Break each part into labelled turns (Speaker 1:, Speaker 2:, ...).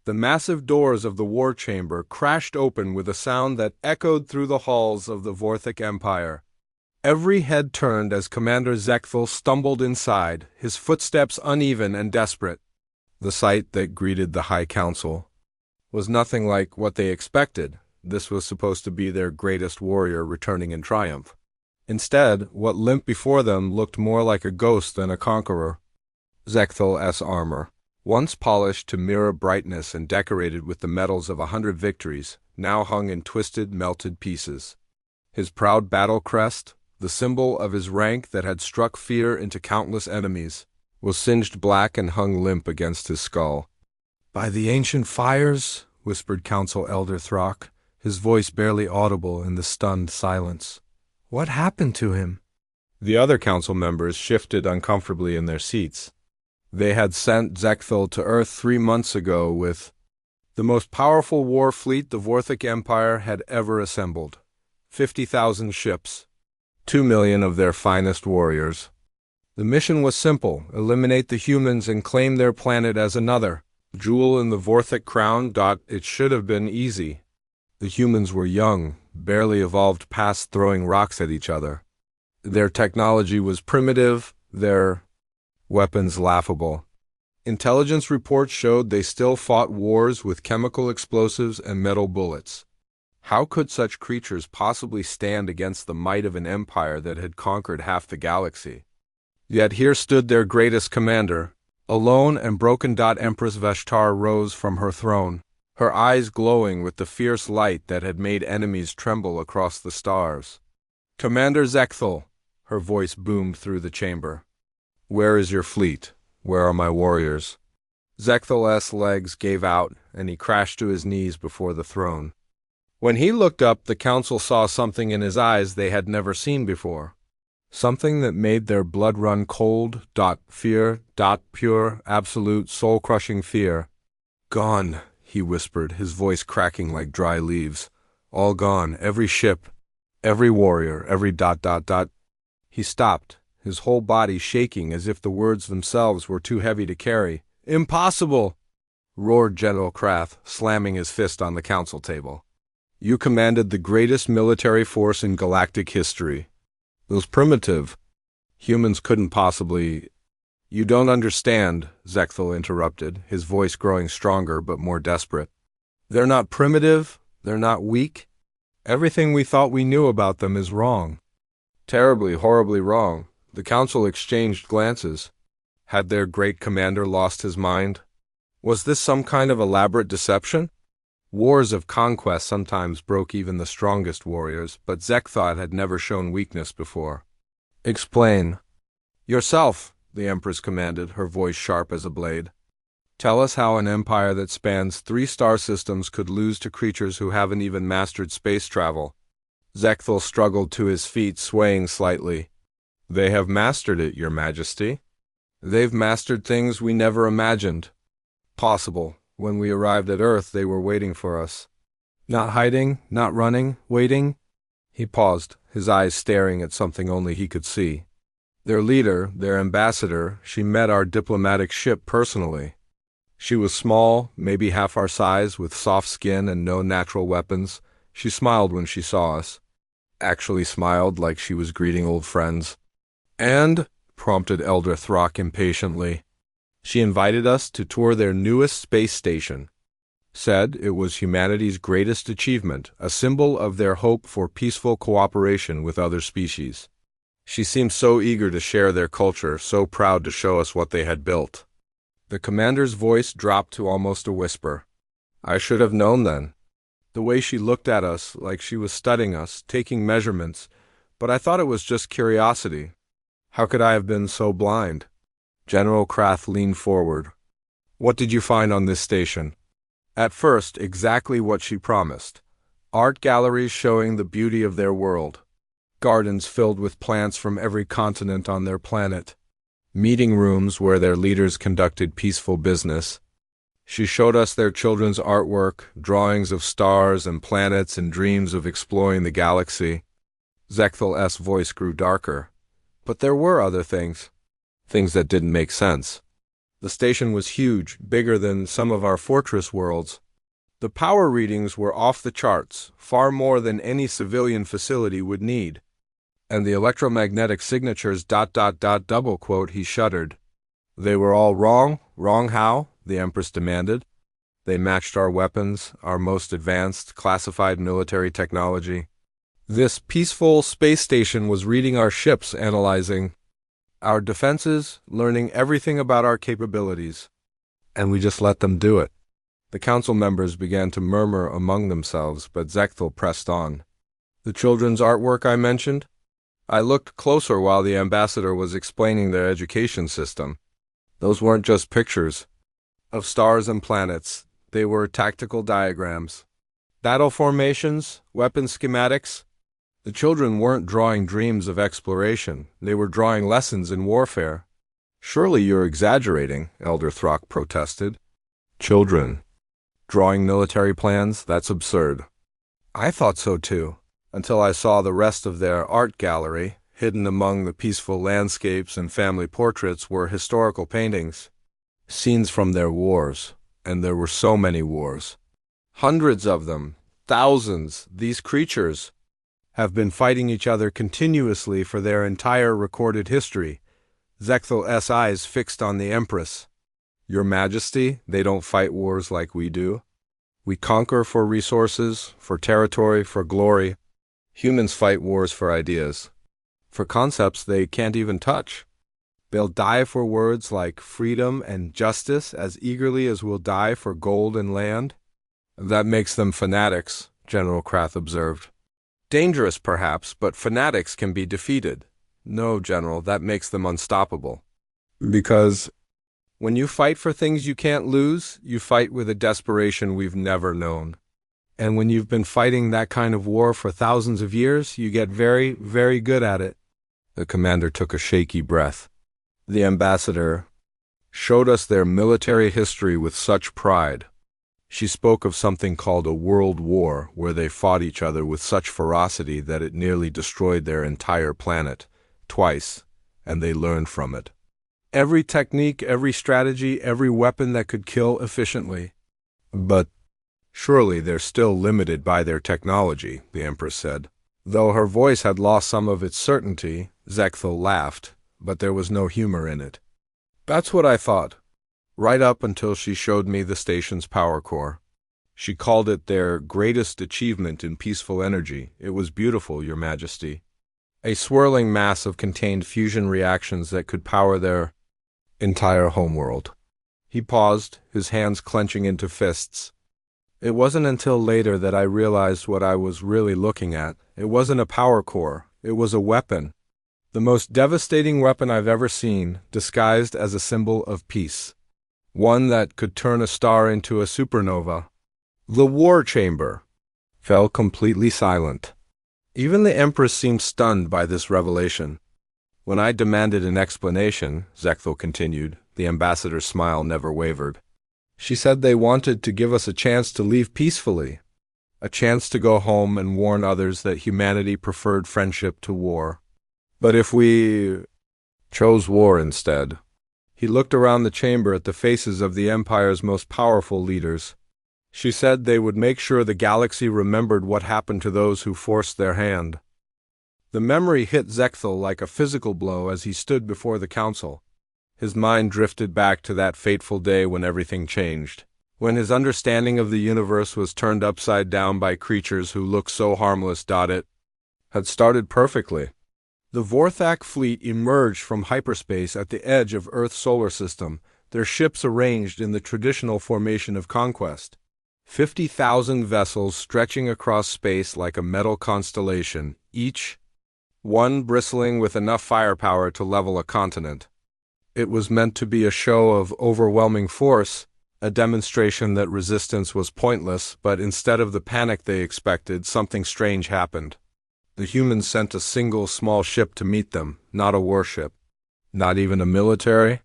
Speaker 1: the massive doors of the war chamber crashed open with a sound that echoed through the halls of the Vorthic Empire. Every head turned as Commander Zekthal stumbled inside, his footsteps uneven and desperate. The sight that greeted the High Council was nothing like what they expected. This was supposed to be their greatest warrior returning in triumph. Instead, what limped before them looked more like a ghost than a conqueror. Zekthal's armor, once polished to mirror brightness and decorated with the medals of 100 victories, now hung in twisted, melted pieces. His proud battle crest, the symbol of his rank that had struck fear into countless enemies, was singed black and hung limp against his skull. "By the ancient fires," whispered Council Elder Throck, his voice barely audible in the stunned silence. "What happened to him?" The other council members shifted uncomfortably in their seats. They had sent Zekthal to Earth 3 months ago with the most powerful war fleet the Vorthic Empire had ever assembled. 50,000 ships, 2 million of their finest warriors. The mission was simple: eliminate the humans and claim their planet as another jewel in the Vorthic crown. It should have been easy. The humans were young, barely evolved past throwing rocks at each other. Their technology was primitive, their weapons laughable. Intelligence reports showed they still fought wars with chemical explosives and metal bullets. How could such creatures possibly stand against the might of an empire that had conquered half the galaxy? Yet here stood their greatest commander, alone and broken. Empress Veshtar rose from her throne, her eyes glowing with the fierce light that had made enemies tremble across the stars. "Commander Zekthal," her voice boomed through the chamber. "Where is your fleet? Where are my warriors?" Zekthal's legs gave out, and he crashed to his knees before the throne. When he looked up, the council saw something in his eyes they had never seen before. Something that made their blood run cold. Fear. Pure, absolute, soul-crushing fear. "Gone," he whispered, his voice cracking like dry leaves. "All gone, every ship, every warrior, every. He stopped, his whole body shaking as if the words themselves were too heavy to carry. "Impossible!" roared General Krath, slamming his fist on the council table. "You commanded the greatest military force in galactic history. Those primitive humans couldn't possibly—" "You don't understand," Zekthal interrupted, his voice growing stronger but more desperate. "They're not primitive, they're not weak. Everything we thought we knew about them is wrong. Terribly, horribly wrong." The council exchanged glances. Had their great commander lost his mind? Was this some kind of elaborate deception? Wars of conquest sometimes broke even the strongest warriors, but Zekthal had never shown weakness before. "Explain." "Yourself," the Empress commanded, her voice sharp as a blade. "Tell us how an empire that spans 3 star systems could lose to creatures who haven't even mastered space travel." Zekthal struggled to his feet, swaying slightly. "They have mastered it, Your Majesty. They've mastered things we never imagined possible. When we arrived at Earth, they were waiting for us. Not hiding, not running, waiting." He paused, his eyes staring at something only he could see. "Their leader, their ambassador, she met our diplomatic ship personally. She was small, maybe half our size, with soft skin and no natural weapons. She smiled when she saw us. Actually smiled like she was greeting old friends." "And," prompted Elder Throck impatiently, "she invited us to tour their newest space station. Said it was humanity's greatest achievement, a symbol of their hope for peaceful cooperation with other species. She seemed so eager to share their culture, so proud to show us what they had built." The commander's voice dropped to almost a whisper. "I should have known then. The way she looked at us, like she was studying us, taking measurements, but I thought it was just curiosity. How could I have been so blind?" General Krath leaned forward. "What did you find on this station?" At first, exactly what she promised. Art galleries showing the beauty of their world. Gardens filled with plants from every continent on their planet. Meeting rooms where their leaders conducted peaceful business. She showed us their children's artwork, drawings of stars and planets and dreams of exploring the galaxy. Zekthal's voice grew darker. "But there were other things. Things that didn't make sense." The station was huge, bigger than some of our fortress worlds. The power readings were off the charts, far more than any civilian facility would need. And the electromagnetic signatures ... double quote, he shuddered. They were all wrong? Wrong how? The Empress demanded. They matched our weapons, our most advanced, classified military technology. This peaceful space station was reading our ships, analyzing our defenses, learning everything about our capabilities. And we just let them do it. The council members began to murmur among themselves, but Zechthel pressed on. The children's artwork I mentioned? I looked closer while the ambassador was explaining their education system. Those weren't just pictures of stars and planets. They were tactical diagrams, battle formations, weapon schematics. The children weren't drawing dreams of exploration. They were drawing lessons in warfare. Surely you're exaggerating, Elder Throck protested. Children drawing military plans? That's absurd. I thought so too, until I saw the rest of their art gallery. Hidden among the peaceful landscapes and family portraits were historical paintings, scenes from their wars. And there were so many wars. Hundreds of them, thousands. These creatures have been fighting each other continuously for their entire recorded history. Zechthel's eyes fixed on the Empress. Your Majesty, they don't fight wars like we do. We conquer for resources, for territory, for glory. Humans fight wars for ideas, for concepts they can't even touch. They'll die for words like freedom and justice as eagerly as we'll die for gold and land. That makes them fanatics, General Krath observed. Dangerous, perhaps, but fanatics can be defeated. No, General, that makes them unstoppable. Because when you fight for things you can't lose, you fight with a desperation we've never known. And when you've been fighting that kind of war for thousands of years, you get very, very good at it. The commander took a shaky breath. The ambassador showed us their military history with such pride. She spoke of something called a world war, where they fought each other with such ferocity that it nearly destroyed their entire planet, twice, and they learned from it. Every technique, every strategy, every weapon that could kill efficiently. But surely they're still limited by their technology, the Empress said. Though her voice had lost some of its certainty, Zechthel laughed. But there was no humor in it. That's what I thought, right up until she showed me the station's power core. She called it their greatest achievement in peaceful energy. It was beautiful, Your Majesty. A swirling mass of contained fusion reactions that could power their entire homeworld. He paused, his hands clenching into fists. It wasn't until later that I realized what I was really looking at. It wasn't a power core. It was a weapon. The most devastating weapon I've ever seen, disguised as a symbol of peace. One that could turn a star into a supernova. The war chamber fell completely silent. Even the Empress seemed stunned by this revelation. When I demanded an explanation, Zechthel continued, the ambassador's smile never wavered. She said they wanted to give us a chance to leave peacefully, a chance to go home and warn others that humanity preferred friendship to war. But if we chose war instead. He looked around the chamber at the faces of the Empire's most powerful leaders. She said they would make sure the galaxy remembered what happened to those who forced their hand. The memory hit Zechthel like a physical blow as he stood before the council. His mind drifted back to that fateful day when everything changed, when his understanding of the universe was turned upside down by creatures who looked so harmless. It had started perfectly. The Vorthak fleet emerged from hyperspace at the edge of Earth's solar system, their ships arranged in the traditional formation of conquest. 50,000 vessels stretching across space like a metal constellation, each one bristling with enough firepower to level a continent. It was meant to be a show of overwhelming force, a demonstration that resistance was pointless, but instead of the panic they expected, something strange happened. The humans sent a single small ship to meet them, not a warship, not even a military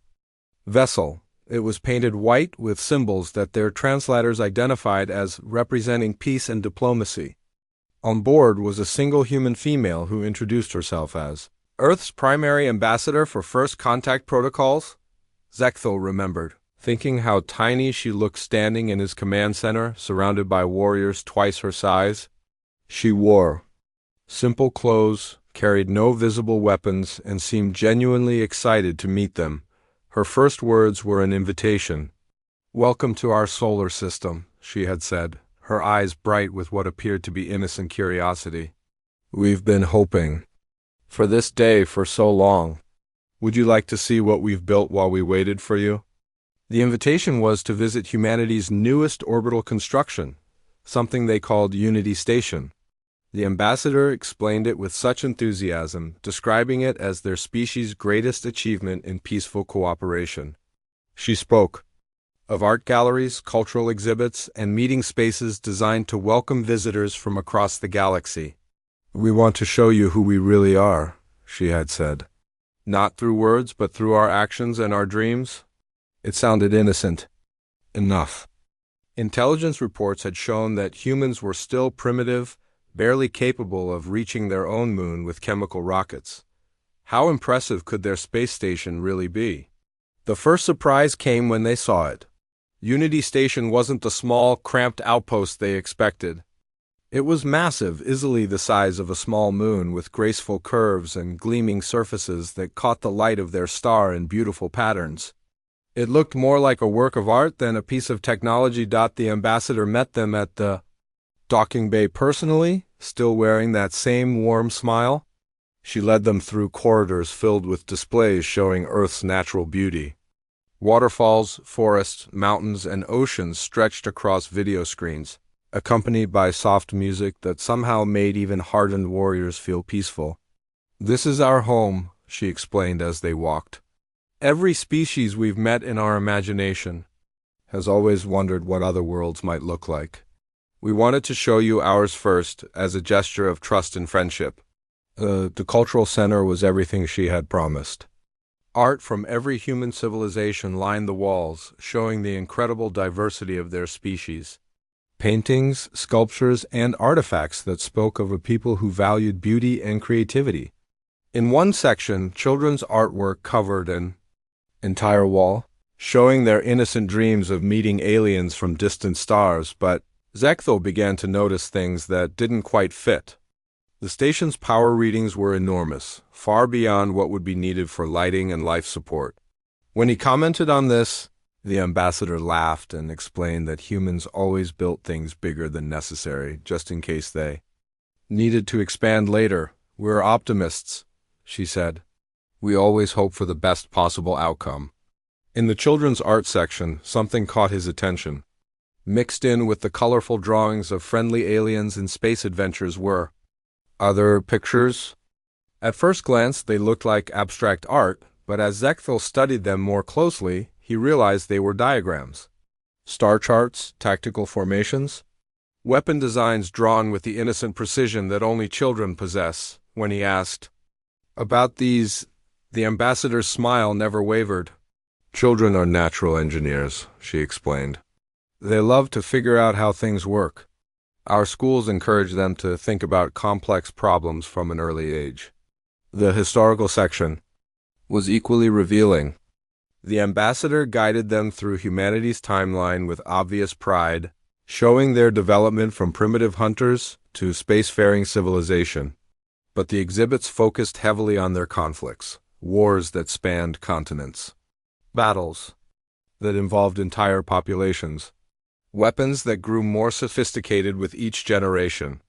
Speaker 1: vessel. It was painted white with symbols that their translators identified as representing peace and diplomacy. On board was a single human female who introduced herself as Earth's primary ambassador for First Contact Protocols, Zekthil remembered, thinking how tiny she looked standing in his command center, surrounded by warriors twice her size. She wore simple clothes, carried no visible weapons, and seemed genuinely excited to meet them. Her first words were an invitation. "Welcome to our solar system," she had said, her eyes bright with what appeared to be innocent curiosity. "We've been hoping for this day for so long. Would you like to see what we've built while we waited for you?" The invitation was to visit humanity's newest orbital construction, something they called Unity Station. The ambassador explained it with such enthusiasm, describing it as their species' greatest achievement in peaceful cooperation. She spoke of art galleries, cultural exhibits, and meeting spaces designed to welcome visitors from across the galaxy. "We want to show you who we really are," she had said. "Not through words, but through our actions and our dreams." It sounded innocent enough. Intelligence reports had shown that humans were still primitive, barely capable of reaching their own moon with chemical rockets. How impressive could their space station really be? The first surprise came when they saw it. Unity Station wasn't the small, cramped outpost they expected. It was massive, easily the size of a small moon, with graceful curves and gleaming surfaces that caught the light of their star in beautiful patterns. It looked more like a work of art than a piece of technology. The ambassador met them at the docking bay personally, still wearing that same warm smile. She led them through corridors filled with displays showing Earth's natural beauty. Waterfalls, forests, mountains, and oceans stretched across video screens, accompanied by soft music that somehow made even hardened warriors feel peaceful. "This is our home," she explained as they walked. "Every species we've met in our imagination has always wondered what other worlds might look like. We wanted to show you ours first, as a gesture of trust and friendship." The cultural center was everything she had promised. Art from every human civilization lined the walls, showing the incredible diversity of their species. Paintings, sculptures, and artifacts that spoke of a people who valued beauty and creativity. In one section, children's artwork covered an entire wall, showing their innocent dreams of meeting aliens from distant stars, but Zekthil began to notice things that didn't quite fit. The station's power readings were enormous, far beyond what would be needed for lighting and life support. When he commented on this, the ambassador laughed and explained that humans always built things bigger than necessary, just in case they needed to expand later. "We're optimists," she said. "We always hope for the best possible outcome." In the children's art section, something caught his attention. Mixed in with the colorful drawings of friendly aliens and space adventures were other pictures. At first glance, they looked like abstract art, but as Zekthil studied them more closely, he realized they were diagrams. Star charts, tactical formations, weapon designs drawn with the innocent precision that only children possess. When he asked about these, the ambassador's smile never wavered. "Children are natural engineers," she explained. "They love to figure out how things work. Our schools encourage them to think about complex problems from an early age." The historical section was equally revealing. The ambassador guided them through humanity's timeline with obvious pride, showing their development from primitive hunters to spacefaring civilization. But the exhibits focused heavily on their conflicts, wars that spanned continents, battles that involved entire populations, weapons that grew more sophisticated with each generation.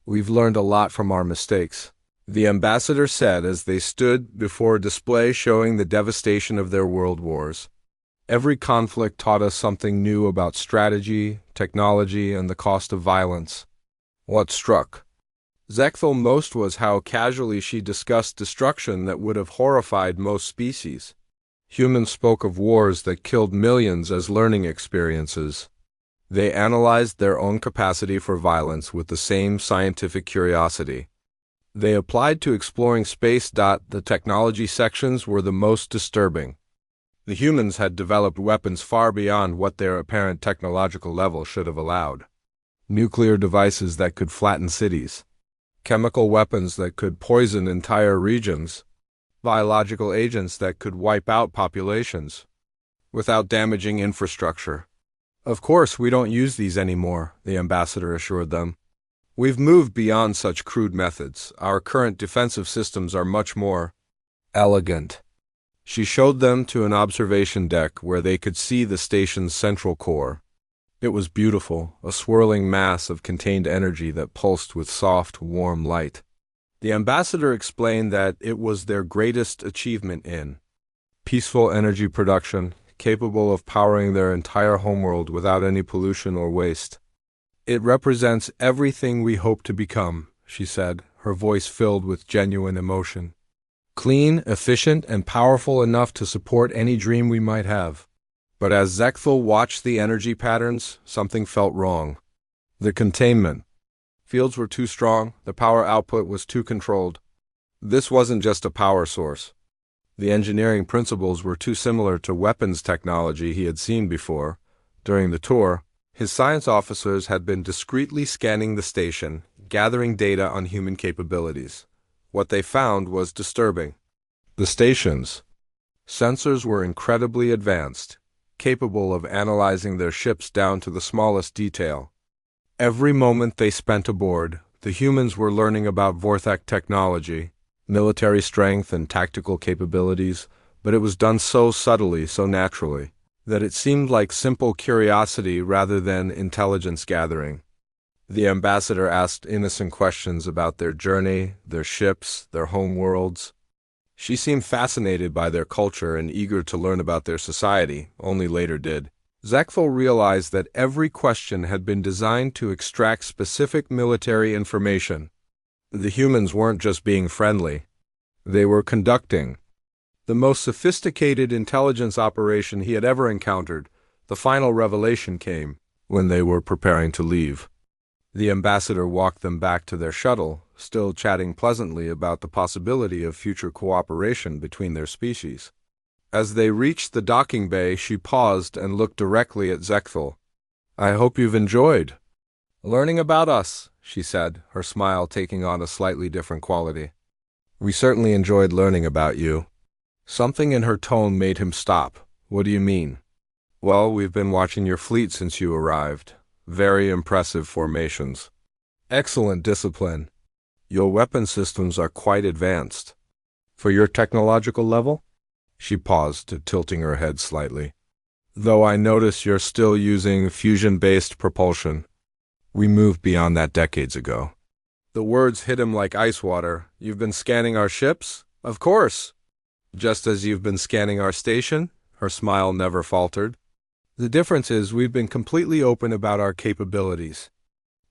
Speaker 1: "We've learned a lot from our mistakes," the ambassador said as they stood before a display showing the devastation of their world wars. "Every conflict taught us something new about strategy, technology, and the cost of violence." What struck Zekthil most was how casually she discussed destruction that would have horrified most species. Humans spoke of wars that killed millions as learning experiences. They analyzed their own capacity for violence with the same scientific curiosity. They applied to exploring space. The technology sections were the most disturbing. The humans had developed weapons far beyond what their apparent technological level should have allowed. Nuclear devices that could flatten cities, chemical weapons that could poison entire regions, biological agents that could wipe out populations. without damaging infrastructure. Of course, we don't use these anymore, the ambassador assured them. We've moved beyond such crude methods. Our current defensive systems are much more elegant. She showed them to an observation deck where they could see the station's central core. It was beautiful, a swirling mass of contained energy that pulsed with soft, warm light. The ambassador explained that it was their greatest achievement in peaceful energy production, capable of powering their entire homeworld without any pollution or waste. It represents everything we hope to become, she said, her voice filled with genuine emotion. Clean, efficient, and powerful enough to support any dream we might have. But as Zekthal watched the energy patterns, something felt wrong. The containment. Fields were too strong, the power output was too controlled. This wasn't just a power source. The engineering principles were too similar to weapons technology he had seen before. During the tour, his science officers had been discreetly scanning the station, gathering data on human capabilities. What they found was disturbing. The station's sensors were incredibly advanced, capable of analyzing their ships down to the smallest detail. Every moment they spent aboard, the humans were learning about Vorthak technology, military strength, and tactical capabilities, but it was done so subtly, so naturally, that it seemed like simple curiosity rather than intelligence gathering. The ambassador asked innocent questions about their journey, their ships, their home worlds. She seemed fascinated by their culture and eager to learn about their society, only later did. Zekthal realized that every question had been designed to extract specific military information. The humans weren't just being friendly. They were conducting the most sophisticated intelligence operation he had ever encountered. The final revelation came when they were preparing to leave. The ambassador walked them back to their shuttle, still chatting pleasantly about the possibility of future cooperation between their species. As they reached the docking bay, she paused and looked directly at Zekthal. "I hope you've enjoyed learning about us," she said, her smile taking on a slightly different quality. "We certainly enjoyed learning about you." Something in her tone made him stop. "What do you mean?" "Well, we've been watching your fleet since you arrived. Very impressive formations. Excellent discipline. Your weapon systems are quite advanced. For your technological level?" She paused, tilting her head slightly. "Though I notice you're still using fusion-based propulsion. We moved beyond that decades ago." The words hit him like ice water. "You've been scanning our ships?" "Of course." "Just as you've been scanning our station?" Her smile never faltered. "The difference is we've been completely open about our capabilities.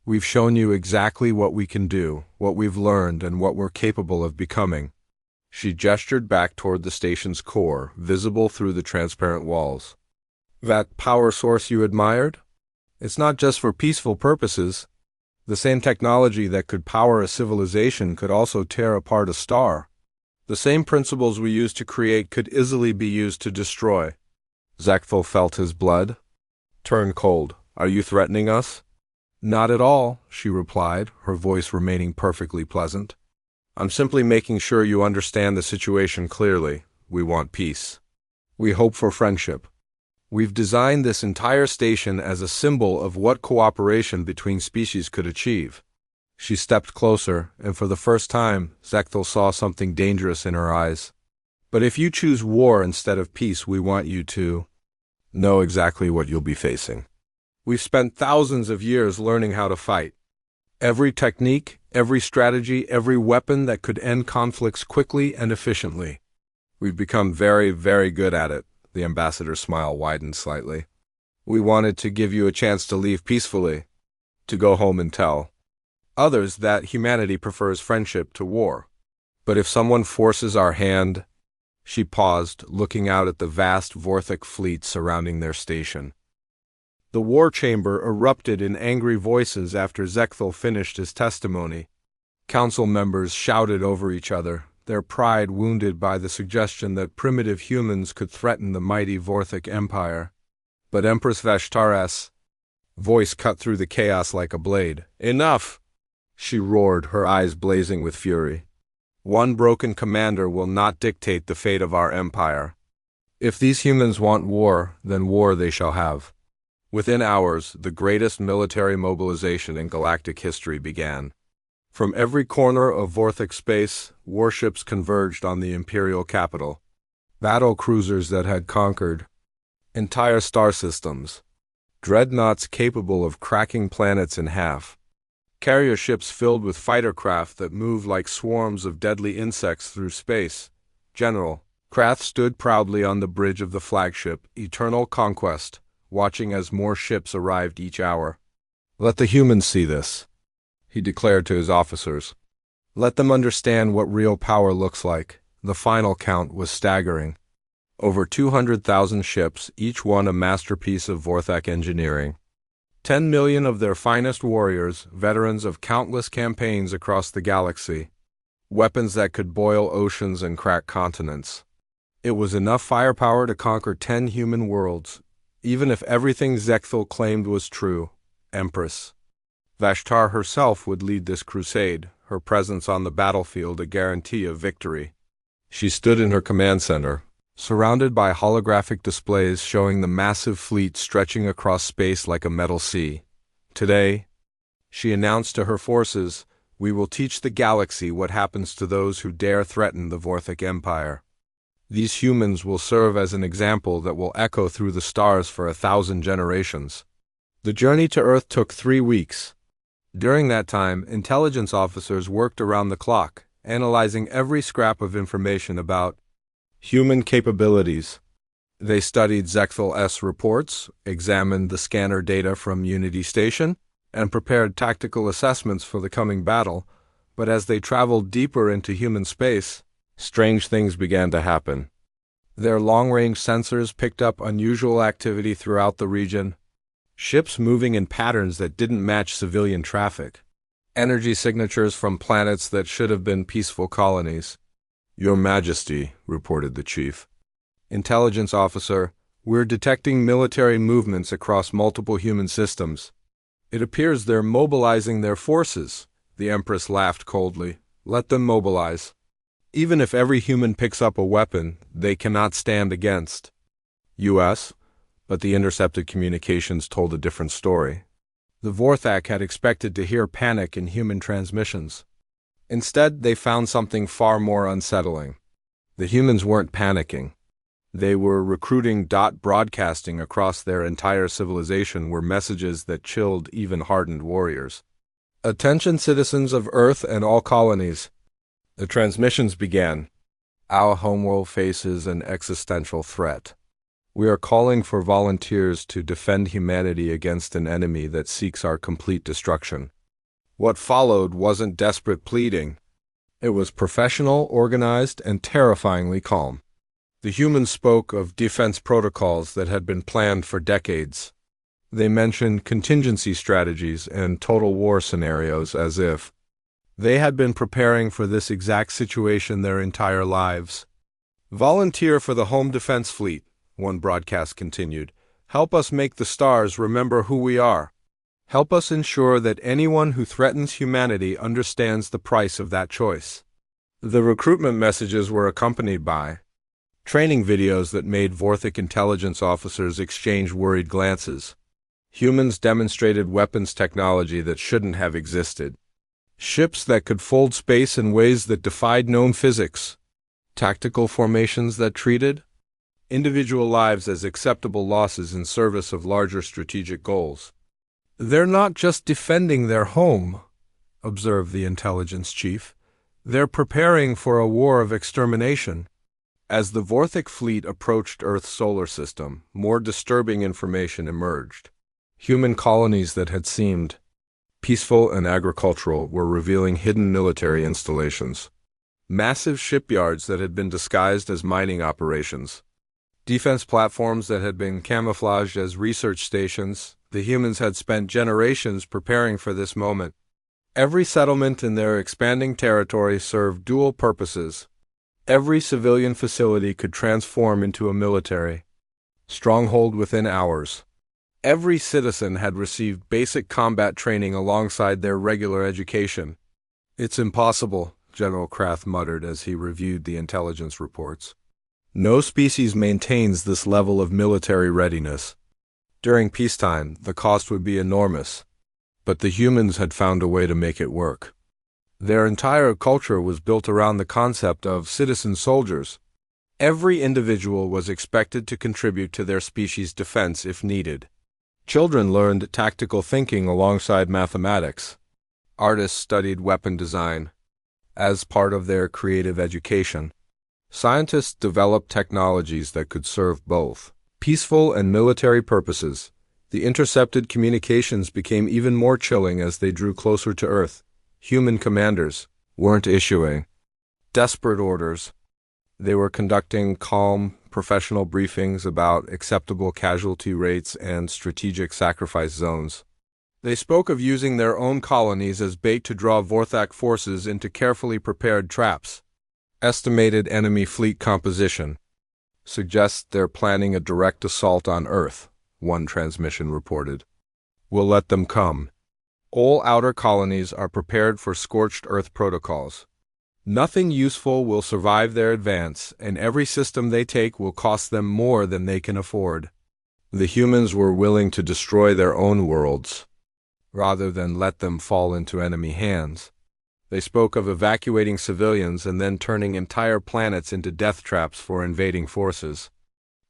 Speaker 1: We've shown you exactly what we can do, what we've learned, and what we're capable of becoming." She gestured back toward the station's core, visible through the transparent walls. "That power source you admired? It's not just for peaceful purposes. The same technology that could power a civilization could also tear apart a star. The same principles we use to create could easily be used to destroy." Zekthal felt his blood turn cold. "Are you threatening us?" "Not at all," she replied, her voice remaining perfectly pleasant. "I'm simply making sure you understand the situation clearly. We want peace. We hope for friendship. We've designed this entire station as a symbol of what cooperation between species could achieve." She stepped closer, and for the first time, Zekthal saw something dangerous in her eyes. "But if you choose war instead of peace, we want you to know exactly what you'll be facing. We've spent thousands of years learning how to fight. Every technique, every strategy, every weapon that could end conflicts quickly and efficiently. We've become very, very good at it." The ambassador's smile widened slightly. "We wanted to give you a chance to leave peacefully, to go home and tell others that humanity prefers friendship to war. But if someone forces our hand—" She paused, looking out at the vast Vorthak fleet surrounding their station. The war chamber erupted in angry voices after Zekthal finished his testimony. Council members shouted over each other, their pride wounded by the suggestion that primitive humans could threaten the mighty Vorthak Empire. But Empress Vashtar's voice cut through the chaos like a blade. "Enough!" she roared, her eyes blazing with fury. "One broken commander will not dictate the fate of our empire. If these humans want war, then war they shall have. Within hours, the greatest military mobilization in galactic history began. From every corner of Vorthic space, warships converged on the Imperial capital. Battle cruisers that had conquered entire star systems. Dreadnoughts capable of cracking planets in half. Carrier ships filled with fighter craft that moved like swarms of deadly insects through space. General Krath stood proudly on the bridge of the flagship, Eternal Conquest, watching as more ships arrived each hour. "Let the humans see this," he declared to his officers. "Let them understand what real power looks like." The final count was staggering. Over 200,000 ships, each one a masterpiece of Vorthak engineering. 10 million of their finest warriors, veterans of countless campaigns across the galaxy. Weapons that could boil oceans and crack continents. It was enough firepower to conquer 10 human worlds, even if everything Zekthal claimed was true. Empress Vashtar herself would lead this crusade, her presence on the battlefield a guarantee of victory. She stood in her command center, surrounded by holographic displays showing the massive fleet stretching across space like a metal sea. "Today," she announced to her forces, "we will teach the galaxy what happens to those who dare threaten the Vorthic Empire. These humans will serve as an example that will echo through the stars for 1,000 generations." The journey to Earth took 3 weeks. During that time, intelligence officers worked around the clock, analyzing every scrap of information about human capabilities. They studied Zekthal-S reports, examined the scanner data from Unity Station, and prepared tactical assessments for the coming battle. But as they traveled deeper into human space, strange things began to happen. Their long-range sensors picked up unusual activity throughout the region. Ships moving in patterns that didn't match civilian traffic. Energy signatures from planets that should have been peaceful colonies. "Your Majesty," reported the chief. "Intelligence officer, we're detecting military movements across multiple human systems. It appears they're mobilizing their forces." The Empress laughed coldly. "Let them mobilize. Even if every human picks up a weapon, they cannot stand against U.S., but the intercepted communications told a different story. The Vorthak had expected to hear panic in human transmissions. Instead, they found something far more unsettling. The humans weren't panicking. They were recruiting. Broadcasting across their entire civilization were messages that chilled even hardened warriors. "Attention citizens of Earth and all colonies." The transmissions began. "Our homeworld faces an existential threat. We are calling for volunteers to defend humanity against an enemy that seeks our complete destruction." What followed wasn't desperate pleading. It was professional, organized, and terrifyingly calm. The humans spoke of defense protocols that had been planned for decades. They mentioned contingency strategies and total war scenarios as if they had been preparing for this exact situation their entire lives. "Volunteer for the Home Defense Fleet," one broadcast continued. "Help us make the stars remember who we are. Help us ensure that anyone who threatens humanity understands the price of that choice." The recruitment messages were accompanied by training videos that made Vorthic intelligence officers exchange worried glances. Humans demonstrated weapons technology that shouldn't have existed. Ships that could fold space in ways that defied known physics. Tactical formations that treated individual lives as acceptable losses in service of larger strategic goals. "They're not just defending their home," observed the intelligence chief. "They're preparing for a war of extermination." As the Vorthic fleet approached Earth's solar system, more disturbing information emerged. Human colonies that had seemed peaceful and agricultural were revealing hidden military installations. Massive shipyards that had been disguised as mining operations. Defense platforms that had been camouflaged as research stations. The humans had spent generations preparing for this moment. Every settlement in their expanding territory served dual purposes. Every civilian facility could transform into a military stronghold within hours. Every citizen had received basic combat training alongside their regular education. "It's impossible," General Krath muttered as he reviewed the intelligence reports. No species maintains this level of military readiness. During peacetime, the cost would be enormous, but the humans had found a way to make it work. Their entire culture was built around the concept of citizen soldiers. Every individual was expected to contribute to their species' defense if needed. Children learned tactical thinking alongside mathematics. Artists studied weapon design as part of their creative education. Scientists developed technologies that could serve both peaceful and military purposes. The intercepted communications became even more chilling as they drew closer to Earth. Human commanders weren't issuing desperate orders. They were conducting calm, professional briefings about acceptable casualty rates and strategic sacrifice zones. They spoke of using their own colonies as bait to draw Vorthak forces into carefully prepared traps. Estimated enemy fleet composition suggests they're planning a direct assault on Earth, one transmission reported. We'll let them come. All outer colonies are prepared for scorched Earth protocols. Nothing useful will survive their advance, and every system they take will cost them more than they can afford. The humans were willing to destroy their own worlds, rather than let them fall into enemy hands. They spoke of evacuating civilians and then turning entire planets into death traps for invading forces.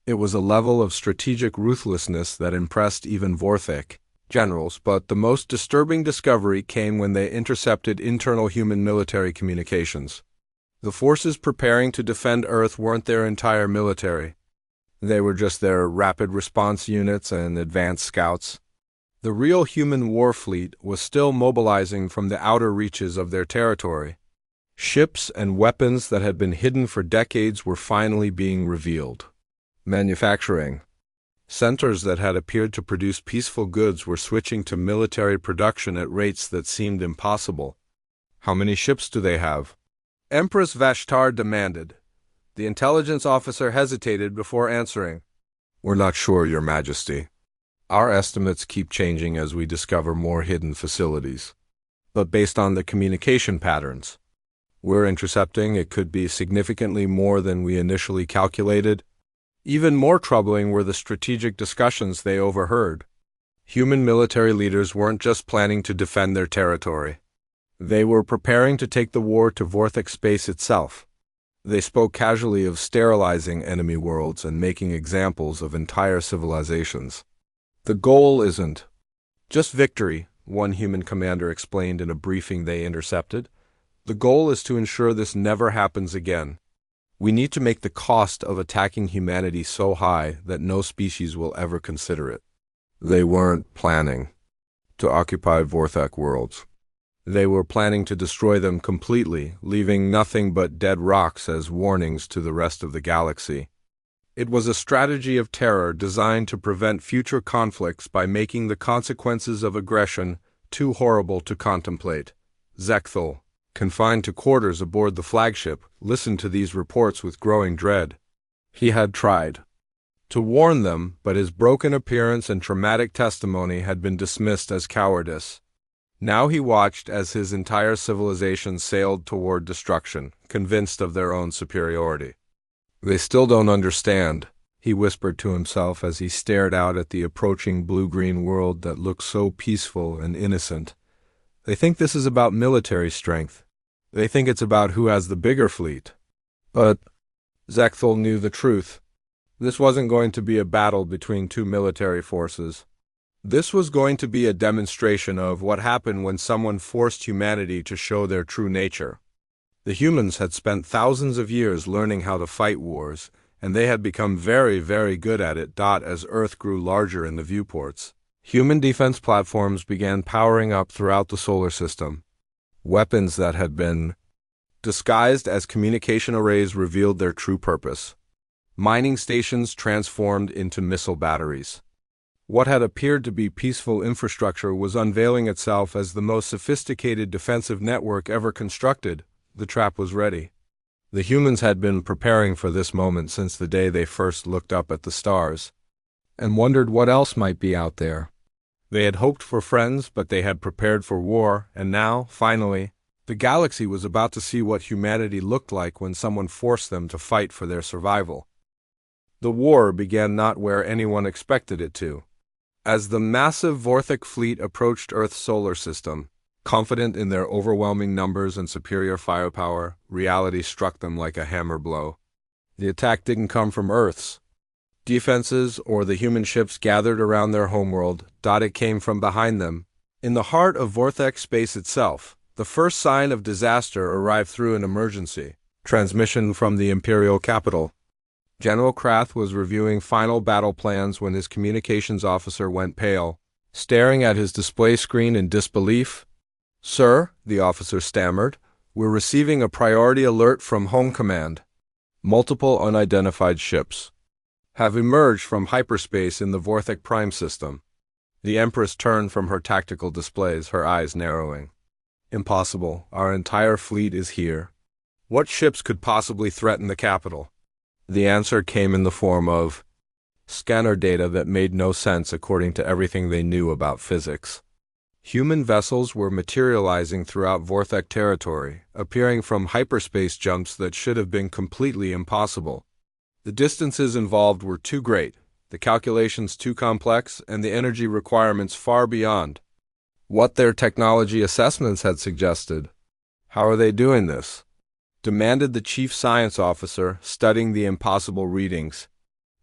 Speaker 1: It was a level of strategic ruthlessness that impressed even Vorthak generals, but the most disturbing discovery came when they intercepted internal human military communications. The forces preparing to defend Earth weren't their entire military. They were just their rapid response units and advanced scouts. The real human war fleet was still mobilizing from the outer reaches of their territory. Ships and weapons that had been hidden for decades were finally being revealed. Manufacturing centers that had appeared to produce peaceful goods were switching to military production at rates that seemed impossible. How many ships do they have? Empress Vashtar demanded. The intelligence officer hesitated before answering. We're not sure, Your Majesty. Our estimates keep changing as we discover more hidden facilities. But based on the communication patterns we're intercepting, it could be significantly more than we initially calculated. Even more troubling were the strategic discussions they overheard. Human military leaders weren't just planning to defend their territory. They were preparing to take the war to Vorthak space itself. They spoke casually of sterilizing enemy worlds and making examples of entire civilizations. The goal isn't just victory, one human commander explained in a briefing they intercepted. The goal is to ensure this never happens again. We need to make the cost of attacking humanity so high that no species will ever consider it. They weren't planning to occupy Vorthak worlds. They were planning to destroy them completely, leaving nothing but dead rocks as warnings to the rest of the galaxy. It was a strategy of terror designed to prevent future conflicts by making the consequences of aggression too horrible to contemplate. Zekthal, confined to quarters aboard the flagship, listened to these reports with growing dread. He had tried to warn them, but his broken appearance and traumatic testimony had been dismissed as cowardice. Now he watched as his entire civilization sailed toward destruction, convinced of their own superiority. They still don't understand, he whispered to himself as he stared out at the approaching blue-green world that looked so peaceful and innocent. They think this is about military strength. They think it's about who has the bigger fleet. But Zekthal knew the truth. This wasn't going to be a battle between two military forces. This was going to be a demonstration of what happened when someone forced humanity to show their true nature. The humans had spent thousands of years learning how to fight wars, and they had become very, very good at it. As Earth grew larger in the viewports, human defense platforms began powering up throughout the solar system. Weapons that had been disguised as communication arrays revealed their true purpose. Mining stations transformed into missile batteries. What had appeared to be peaceful infrastructure was unveiling itself as the most sophisticated defensive network ever constructed. The trap was ready. The humans had been preparing for this moment since the day they first looked up at the stars and wondered what else might be out there. They had hoped for friends, but they had prepared for war, and now, finally, the galaxy was about to see what humanity looked like when someone forced them to fight for their survival. The war began not where anyone expected it to. As the massive Vorthik fleet approached Earth's solar system, confident in their overwhelming numbers and superior firepower, reality struck them like a hammer blow. The attack didn't come from Earth's defenses or the human ships gathered around their homeworld. It came from behind them. In the heart of Vorthek space itself, the first sign of disaster arrived through an emergency transmission from the Imperial capital. General Krath was reviewing final battle plans when his communications officer went pale, staring at his display screen in disbelief. "Sir," the officer stammered, "we're receiving a priority alert from Home Command. Multiple unidentified ships have emerged from hyperspace in the Vorthik Prime system." The Empress turned from her tactical displays, her eyes narrowing. "Impossible. Our entire fleet is here. What ships could possibly threaten the capital?" The answer came in the form of scanner data that made no sense according to everything they knew about physics. Human vessels were materializing throughout Vorthek territory, appearing from hyperspace jumps that should have been completely impossible. The distances involved were too great, the calculations too complex, and the energy requirements far beyond what their technology assessments had suggested. "How are they doing this?" demanded the chief science officer, studying the impossible readings.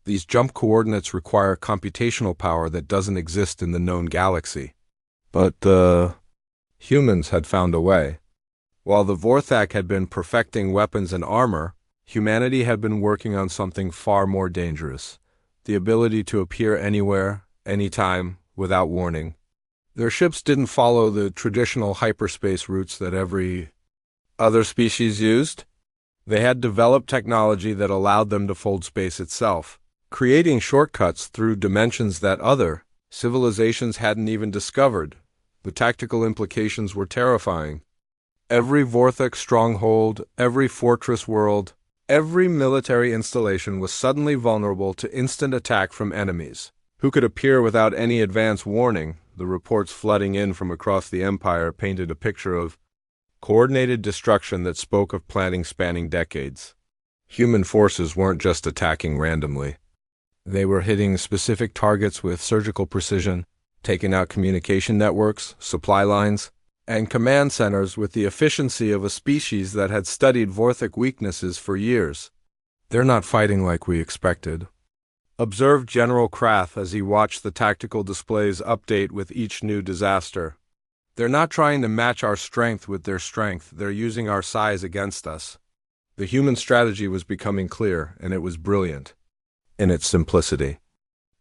Speaker 1: "These jump coordinates require computational power that doesn't exist in the known galaxy." But the humans had found a way. While the Vorthak had been perfecting weapons and armor, humanity had been working on something far more dangerous: the ability to appear anywhere, anytime, without warning. Their ships didn't follow the traditional hyperspace routes that every other species used. They had developed technology that allowed them to fold space itself, creating shortcuts through dimensions that other civilizations hadn't even discovered. The tactical implications were terrifying. Every Vorthik stronghold, every fortress world, every military installation was suddenly vulnerable to instant attack from enemies, who could appear without any advance warning. The reports flooding in from across the Empire painted a picture of coordinated destruction that spoke of planning spanning decades. Human forces weren't just attacking randomly. They were hitting specific targets with surgical precision, taking out communication networks, supply lines, and command centers with the efficiency of a species that had studied Vorthik weaknesses for years. "They're not fighting like we expected," observed General Krath as he watched the tactical displays update with each new disaster. "They're not trying to match our strength with their strength, they're using our size against us." The human strategy was becoming clear, and it was brilliant in its simplicity.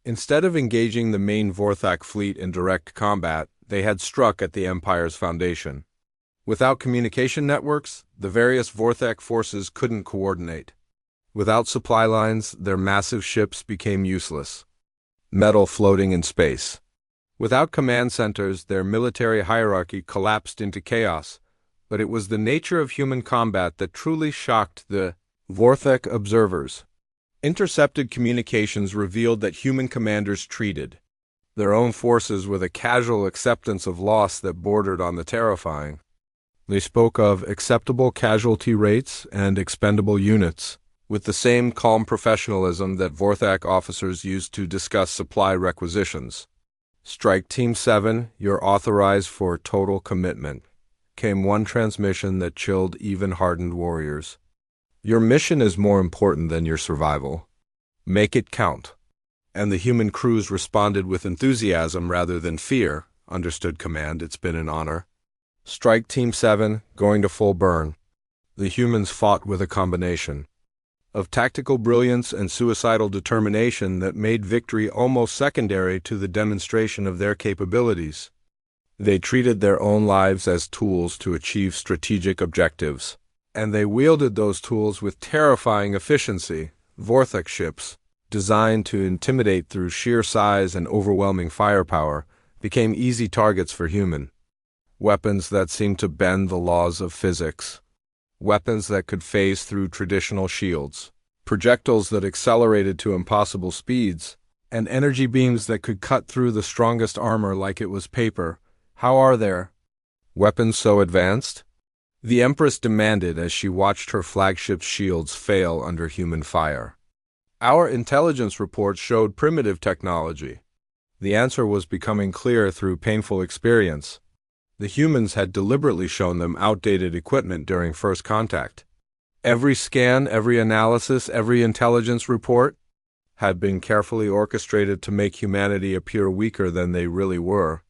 Speaker 1: Instead of engaging the main Vorthak fleet in direct combat, they had struck at the Empire's foundation. Without communication networks, the various Vorthak forces couldn't coordinate. Without supply lines, their massive ships became useless, metal floating in space. Without command centers, their military hierarchy collapsed into chaos. But it was the nature of human combat that truly shocked the Vorthek observers. Intercepted communications revealed that human commanders treated their own forces with a casual acceptance of loss that bordered on the terrifying. They spoke of acceptable casualty rates and expendable units, with the same calm professionalism that Vorthak officers used to discuss supply requisitions. "Strike Team 7, you're authorized for total commitment," came one transmission that chilled even hardened warriors. "Your mission is more important than your survival. Make it count." And the human crews responded with enthusiasm rather than fear. "Understood, Command. It's been an honor." "Strike Team 7, going to full burn." The humans fought with a combination of tactical brilliance and suicidal determination that made victory almost secondary to the demonstration of their capabilities. They treated their own lives as tools to achieve strategic objectives, and they wielded those tools with terrifying efficiency. Vorthak ships, designed to intimidate through sheer size and overwhelming firepower, became easy targets for human weapons that seemed to bend the laws of physics. Weapons that could phase through traditional shields, projectiles that accelerated to impossible speeds, and energy beams that could cut through the strongest armor like it was paper. "How are their weapons so advanced?" the Empress demanded as she watched her flagship's shields fail under human fire. Our intelligence reports showed primitive technology. The answer was becoming clear through painful experience. The humans had deliberately shown them outdated equipment during first contact. Every scan, every analysis, every intelligence report had been carefully orchestrated to make humanity appear weaker than they really were.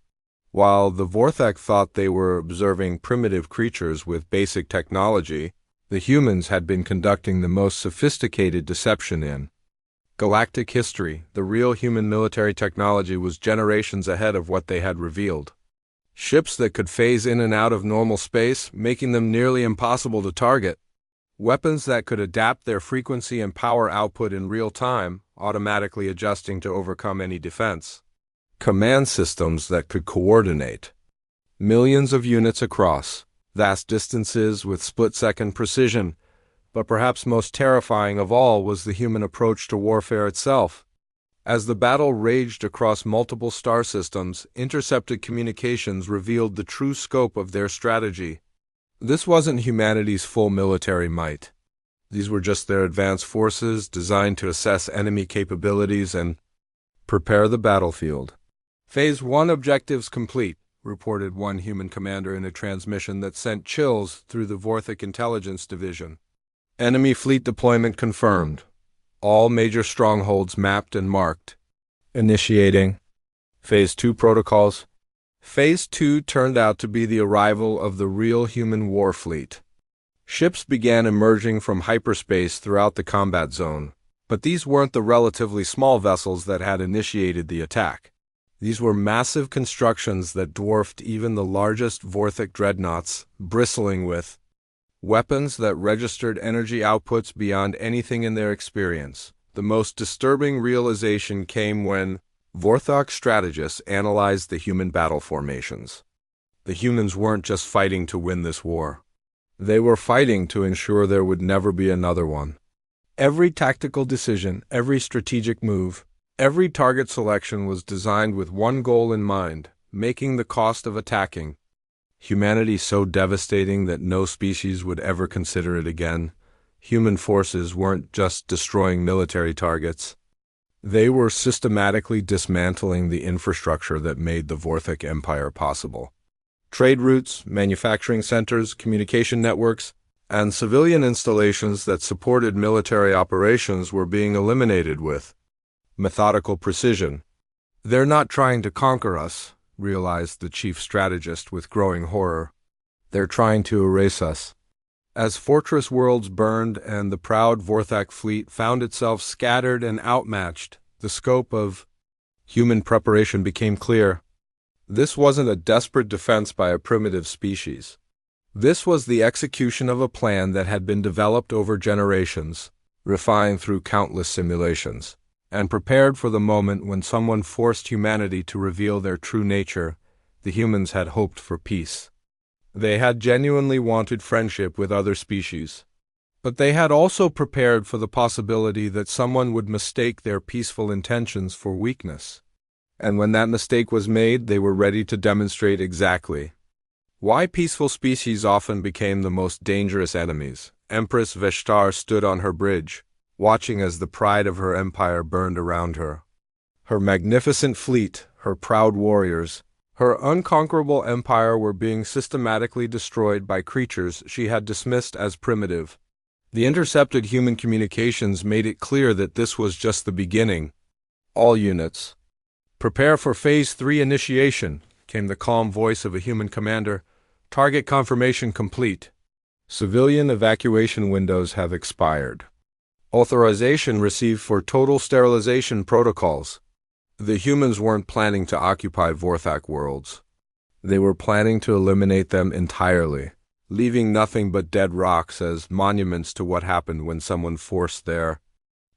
Speaker 1: While the Vorthak thought they were observing primitive creatures with basic technology, the humans had been conducting the most sophisticated deception in galactic history. The real human military technology was generations ahead of what they had revealed. Ships that could phase in and out of normal space, making them nearly impossible to target. Weapons that could adapt their frequency and power output in real time, automatically adjusting to overcome any defense. Command systems that could coordinate millions of units across vast distances with split-second precision. But perhaps most terrifying of all was the human approach to warfare itself. As the battle raged across multiple star systems, intercepted communications revealed the true scope of their strategy. This wasn't humanity's full military might. These were just their advanced forces designed to assess enemy capabilities and prepare the battlefield. Phase 1 objectives complete, reported one human commander in a transmission that sent chills through the Vorthak Intelligence Division. Enemy fleet deployment confirmed. All major strongholds mapped and marked. Initiating Phase 2 protocols. Phase 2 turned out to be the arrival of the real human war fleet. Ships began emerging from hyperspace throughout the combat zone, but these weren't the relatively small vessels that had initiated the attack. These were massive constructions that dwarfed even the largest Vorthak dreadnoughts, bristling with weapons that registered energy outputs beyond anything in their experience. The most disturbing realization came when Vorthak strategists analyzed the human battle formations. The humans weren't just fighting to win this war. They were fighting to ensure there would never be another one. Every tactical decision, every strategic move, every target selection was designed with one goal in mind: making the cost of attacking humanity so devastating that no species would ever consider it again. Human forces weren't just destroying military targets. They were systematically dismantling the infrastructure that made the Vorthak Empire possible. Trade routes, manufacturing centers, communication networks, and civilian installations that supported military operations were being eliminated with methodical precision. "They're not trying to conquer us," realized the chief strategist with growing horror. "They're trying to erase us." As fortress worlds burned and the proud Vorthak fleet found itself scattered and outmatched, the scope of human preparation became clear. This wasn't a desperate defense by a primitive species. This was the execution of a plan that had been developed over generations, refined through countless simulations, and prepared for the moment when someone forced humanity to reveal their true nature. The humans had hoped for peace. They had genuinely wanted friendship with other species. But they had also prepared for the possibility that someone would mistake their peaceful intentions for weakness. And when that mistake was made, they were ready to demonstrate exactly why peaceful species often became the most dangerous enemies. Empress Veshtar stood on her bridge, watching as the pride of her empire burned around her. Her magnificent fleet, her proud warriors, her unconquerable empire were being systematically destroyed by creatures she had dismissed as primitive. The intercepted human communications made it clear that this was just the beginning. "All units, prepare for Phase 3 initiation," came the calm voice of a human commander. "Target confirmation complete. Civilian evacuation windows have expired. Authorization received for total sterilization protocols." The humans weren't planning to occupy Vorthak worlds. They were planning to eliminate them entirely, leaving nothing but dead rocks as monuments to what happened when someone forced their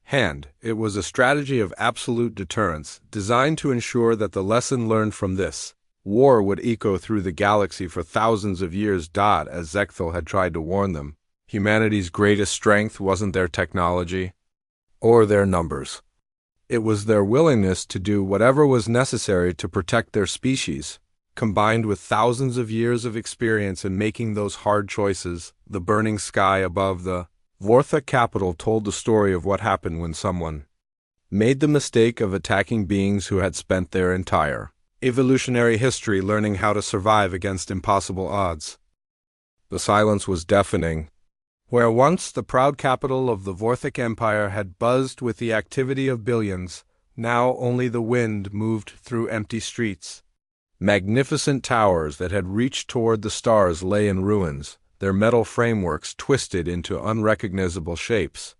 Speaker 1: hand. It was a strategy of absolute deterrence, designed to ensure that the lesson learned from this war would echo through the galaxy for thousands of years. As Zekthal had tried to warn them, humanity's greatest strength wasn't their technology or their numbers. It was their willingness to do whatever was necessary to protect their species, combined with thousands of years of experience in making those hard choices. The burning sky above the Vortha Capital told the story of what happened when someone made the mistake of attacking beings who had spent their entire evolutionary history learning how to survive against impossible odds. The silence was deafening. Where once the proud capital of the Vorthic Empire had buzzed with the activity of billions, now only the wind moved through empty streets. Magnificent towers that had reached toward the stars lay in ruins, their metal frameworks twisted into unrecognizable shapes.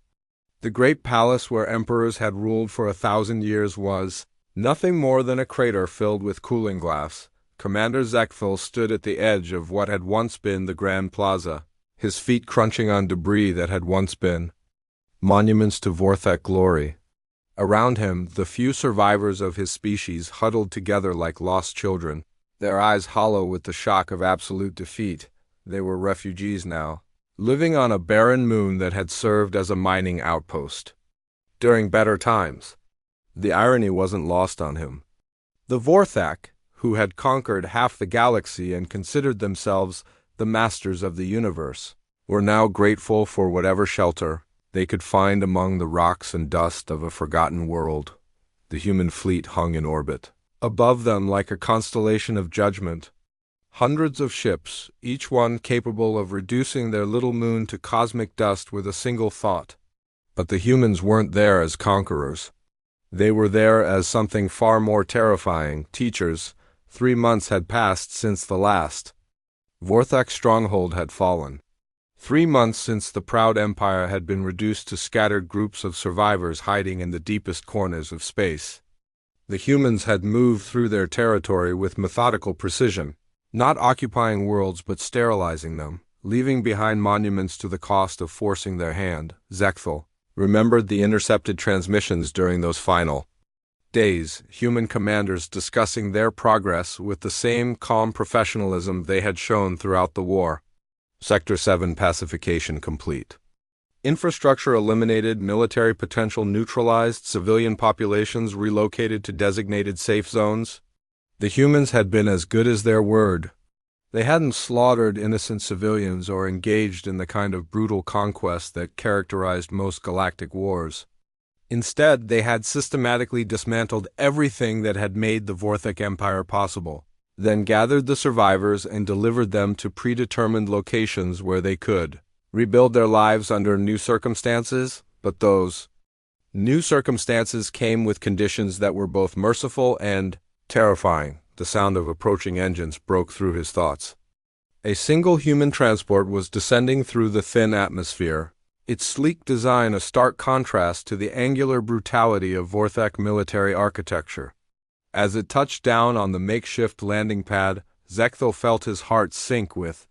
Speaker 1: The great palace where emperors had ruled for 1,000 years was nothing more than a crater filled with cooling glass. Commander Zekfil stood at the edge of what had once been the Grand Plaza, his feet crunching on debris that had once been monuments to Vorthak glory. Around him, the few survivors of his species huddled together like lost children, their eyes hollow with the shock of absolute defeat. They were refugees now, living on a barren moon that had served as a mining outpost during better times. The irony wasn't lost on him. The Vorthak, who had conquered half the galaxy and considered themselves the masters of the universe, were now grateful for whatever shelter they could find among the rocks and dust of a forgotten world. The human fleet hung in orbit above them like a constellation of judgment. Hundreds of ships, each one capable of reducing their little moon to cosmic dust with a single thought. But the humans weren't there as conquerors. They were there as something far more terrifying, teachers. 3 months had passed since the last Vorthak stronghold had fallen. 3 months since the proud empire had been reduced to scattered groups of survivors hiding in the deepest corners of space. The humans had moved through their territory with methodical precision, not occupying worlds but sterilizing them, leaving behind monuments to the cost of forcing their hand. Zekthal remembered the intercepted transmissions during those final days, human commanders discussing their progress with the same calm professionalism they had shown throughout the war. Sector 7 pacification complete. Infrastructure eliminated, military potential neutralized, civilian populations relocated to designated safe zones. The humans had been as good as their word. They hadn't slaughtered innocent civilians or engaged in the kind of brutal conquest that characterized most galactic wars. Instead, they had systematically dismantled everything that had made the Vorthak Empire possible, then gathered the survivors and delivered them to predetermined locations where they could rebuild their lives under new circumstances. But those new circumstances came with conditions that were both merciful and terrifying. The sound of approaching engines broke through his thoughts. A single human transport was descending through the thin atmosphere, its sleek design a stark contrast to the angular brutality of Vorthak military architecture. As it touched down on the makeshift landing pad, Zekthal felt his heart sink with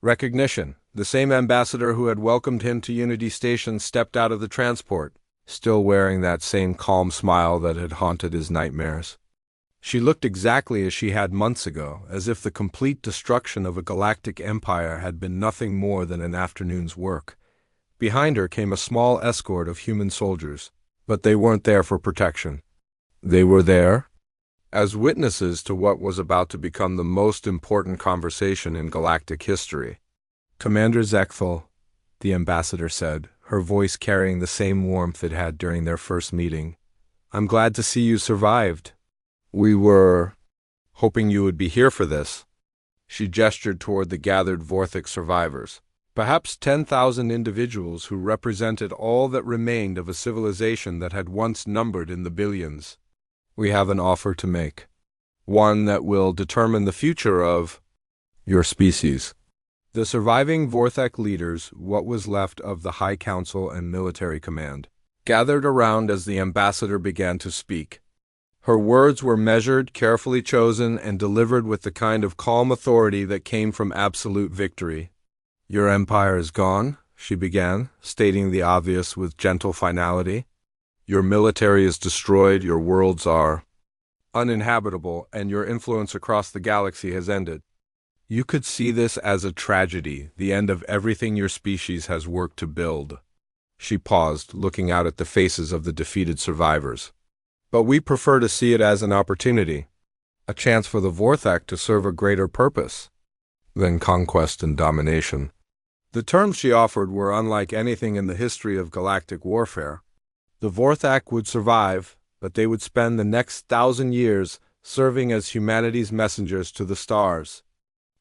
Speaker 1: recognition. The same ambassador who had welcomed him to Unity Station stepped out of the transport, still wearing that same calm smile that had haunted his nightmares. She looked exactly as she had months ago, as if the complete destruction of a galactic empire had been nothing more than an afternoon's work. Behind her came a small escort of human soldiers, but they weren't there for protection. They were there as witnesses to what was about to become the most important conversation in galactic history. Commander Zekthal, the ambassador said, her voice carrying the same warmth it had during their first meeting. I'm glad to see you survived. We were hoping you would be here for this. She gestured toward the gathered Vorthik survivors, perhaps 10,000 individuals who represented all that remained of a civilization that had once numbered in the billions. We have an offer to make, one that will determine the future of your species. The surviving Vorthak leaders, what was left of the High Council and military command, gathered around as the ambassador began to speak. Her words were measured, carefully chosen, and delivered with the kind of calm authority that came from absolute victory. Your empire is gone, she began, stating the obvious with gentle finality. Your military is destroyed, your worlds are uninhabitable, and your influence across the galaxy has ended. You could see this as a tragedy, the end of everything your species has worked to build. She paused, looking out at the faces of the defeated survivors. But we prefer to see it as an opportunity, a chance for the Vorthak to serve a greater purpose than conquest and domination. The terms she offered were unlike anything in the history of galactic warfare. The Vorthak would survive, but they would spend the next 1,000 years serving as humanity's messengers to the stars.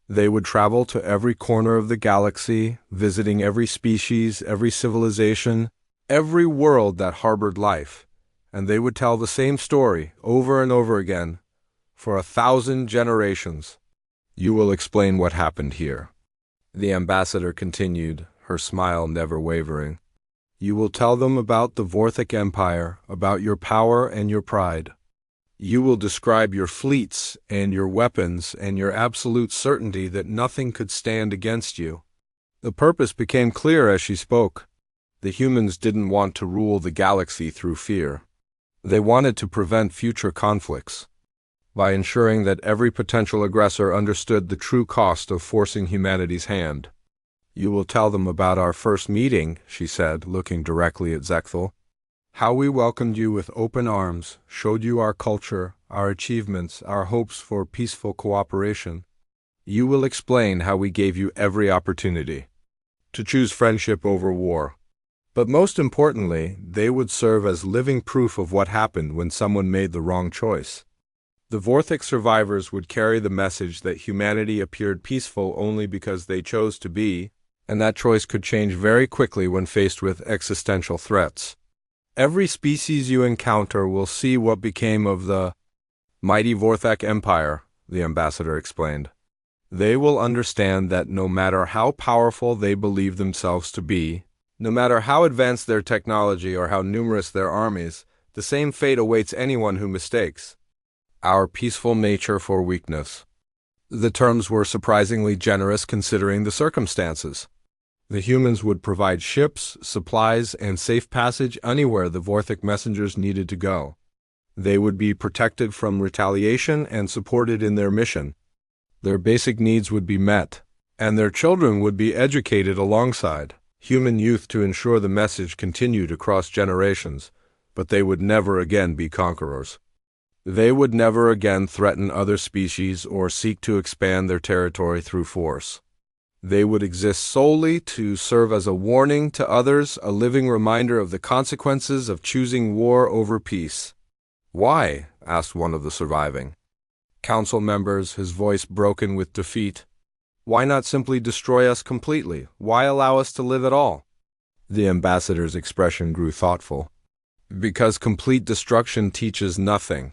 Speaker 1: They would travel to every corner of the galaxy, visiting every species, every civilization, every world that harbored life, and they would tell the same story over and over again for 1,000 generations. You will explain what happened here, the ambassador continued, her smile never wavering. You will tell them about the Vorthak Empire, about your power and your pride. You will describe your fleets and your weapons and your absolute certainty that nothing could stand against you. The purpose became clear as she spoke. The humans didn't want to rule the galaxy through fear. They wanted to prevent future conflicts by ensuring that every potential aggressor understood the true cost of forcing humanity's hand. You will tell them about our first meeting, she said, looking directly at Zekthal. How we welcomed you with open arms, showed you our culture, our achievements, our hopes for peaceful cooperation. You will explain how we gave you every opportunity to choose friendship over war. But most importantly, they would serve as living proof of what happened when someone made the wrong choice. The Vorthak survivors would carry the message that humanity appeared peaceful only because they chose to be, and that choice could change very quickly when faced with existential threats. Every species you encounter will see what became of the mighty Vorthak Empire, the ambassador explained. They will understand that no matter how powerful they believe themselves to be, no matter how advanced their technology or how numerous their armies, the same fate awaits anyone who mistakes our peaceful nature for weakness. The terms were surprisingly generous considering the circumstances. The humans would provide ships, supplies, and safe passage anywhere the Vorthak messengers needed to go. They would be protected from retaliation and supported in their mission. Their basic needs would be met, and their children would be educated alongside human youth to ensure the message continued across generations, but they would never again be conquerors. They would never again threaten other species or seek to expand their territory through force. They would exist solely to serve as a warning to others, a living reminder of the consequences of choosing war over peace. Why? Asked one of the surviving council members, his voice broken with defeat. Why not simply destroy us completely? Why allow us to live at all? The ambassador's expression grew thoughtful. Because complete destruction teaches nothing.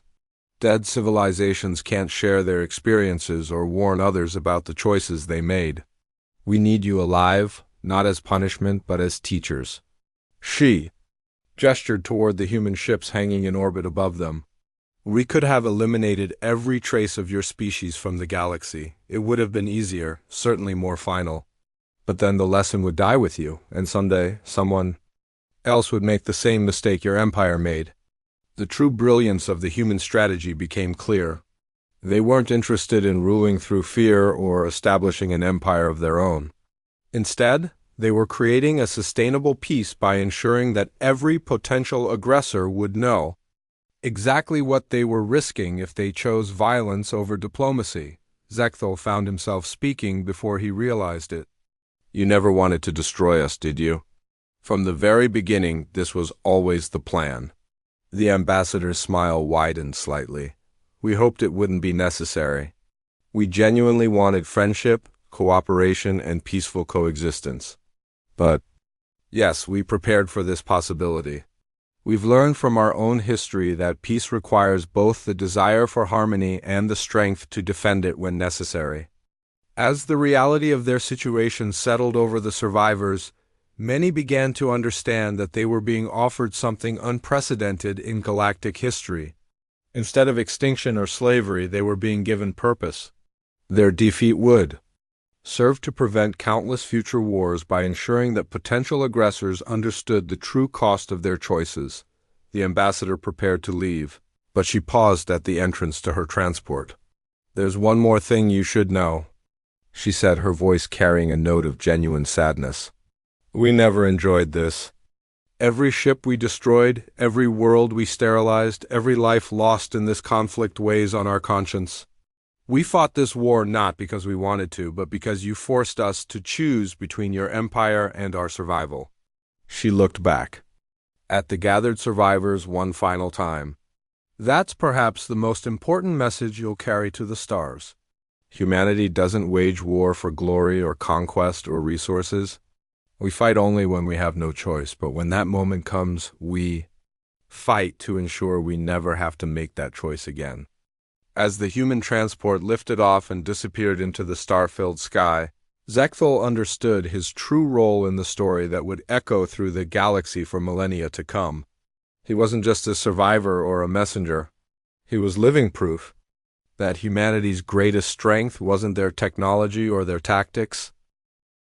Speaker 1: Dead civilizations can't share their experiences or warn others about the choices they made. We need you alive, not as punishment, but as teachers. She gestured toward the human ships hanging in orbit above them. We could have eliminated every trace of your species from the galaxy. It would have been easier, certainly more final. But then the lesson would die with you, and someday someone else would make the same mistake your empire made. The true brilliance of the human strategy became clear. They weren't interested in ruling through fear or establishing an empire of their own. Instead, they were creating a sustainable peace by ensuring that every potential aggressor would know exactly what they were risking if they chose violence over diplomacy. Zekthal found himself speaking before he realized it. You never wanted to destroy us, did you? From the very beginning, this was always the plan. The ambassador's smile widened slightly. We hoped it wouldn't be necessary. We genuinely wanted friendship, cooperation, and peaceful coexistence. But, yes, we prepared for this possibility. We've learned from our own history that peace requires both the desire for harmony and the strength to defend it when necessary. As the reality of their situation settled over the survivors, many began to understand that they were being offered something unprecedented in galactic history. Instead of extinction or slavery, they were being given purpose. Their defeat would serve to prevent countless future wars by ensuring that potential aggressors understood the true cost of their choices. The ambassador prepared to leave, but she paused at the entrance to her transport. There's one more thing you should know, she said, her voice carrying a note of genuine sadness. We never enjoyed this. Every ship we destroyed, every world we sterilized, every life lost in this conflict weighs on our conscience. We fought this war not because we wanted to, but because you forced us to choose between your empire and our survival." She looked back at the gathered survivors one final time. "That's perhaps the most important message you'll carry to the stars. Humanity doesn't wage war for glory or conquest or resources. We fight only when we have no choice, but when that moment comes, we fight to ensure we never have to make that choice again." As the human transport lifted off and disappeared into the star-filled sky, Zechthel understood his true role in the story that would echo through the galaxy for millennia to come. He wasn't just a survivor or a messenger. He was living proof that humanity's greatest strength wasn't their technology or their tactics,